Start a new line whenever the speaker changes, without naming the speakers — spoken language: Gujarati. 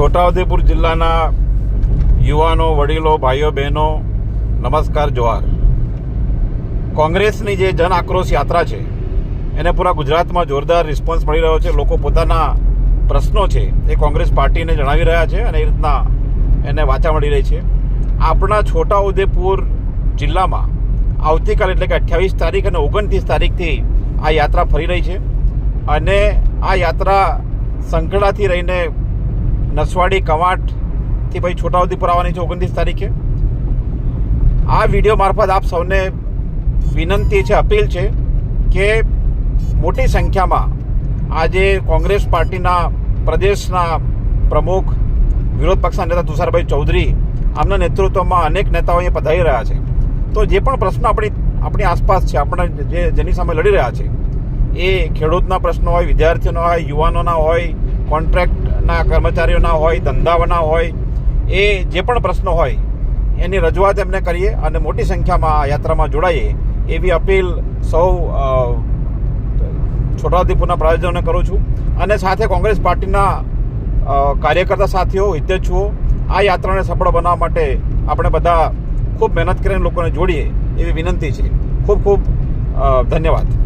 છોટાઉદેપુર જિલ્લાના યુવાનો, વડીલો, ભાઈઓ, બહેનો, નમસ્કાર, જોહાર. કોંગ્રેસની જે જન આક્રોશ યાત્રા છે એને પૂરા ગુજરાતમાં જોરદાર રિસ્પોન્સ મળી રહ્યો છે. લોકો પોતાના પ્રશ્નો છે એ કોંગ્રેસ પાર્ટીને જણાવી રહ્યા છે અને એ રીતના એને વાચા મળી રહી છે. આપણા છોટાઉદેપુર જિલ્લામાં આવતીકાલ એટલે કે 28 તારીખ અને 29 તારીખથી આ યાત્રા ફરી રહી છે અને આ યાત્રા સંખેડાથી રહીને નસવાડી, કવાંટથી પછી છોટાઉદેપુર આવવાની છે 29 તારીખે. આ વિડીયો મારફત આપ સૌને વિનંતી છે, અપીલ છે કે મોટી સંખ્યામાં આજે કોંગ્રેસ પાર્ટીના પ્રદેશના પ્રમુખ, વિરોધ પક્ષના નેતા તુષારભાઈ ચૌધરી, આમના નેતૃત્વમાં અનેક નેતાઓ અહીંયા પધારી રહ્યા છે. તો જે પણ પ્રશ્નો આપણી આસપાસ છે, આપણે જેની સામે લડી રહ્યા છે, એ ખેડૂતના પ્રશ્નો હોય, વિદ્યાર્થીઓના હોય, યુવાનોના હોય, કોન્ટ્રાક્ટના કર્મચારીઓના હોય, ધંધાઓના હોય, એ જે પણ પ્રશ્નો હોય એની રજૂઆત એમને કરીએ અને મોટી સંખ્યામાં આ યાત્રામાં જોડાઈએ એવી અપીલ સૌ છોટાઉદેપુરના પ્રજાજનોને કરું છું. અને સાથે કોંગ્રેસ પાર્ટીના કાર્યકર્તા સાથીઓ, હિતેચ્છુઓ, આ યાત્રાને સફળ બનાવવા માટે આપણે બધા ખૂબ મહેનત કરીને લોકોને જોડીએ એવી વિનંતી છે. ખૂબ ખૂબ ધન્યવાદ.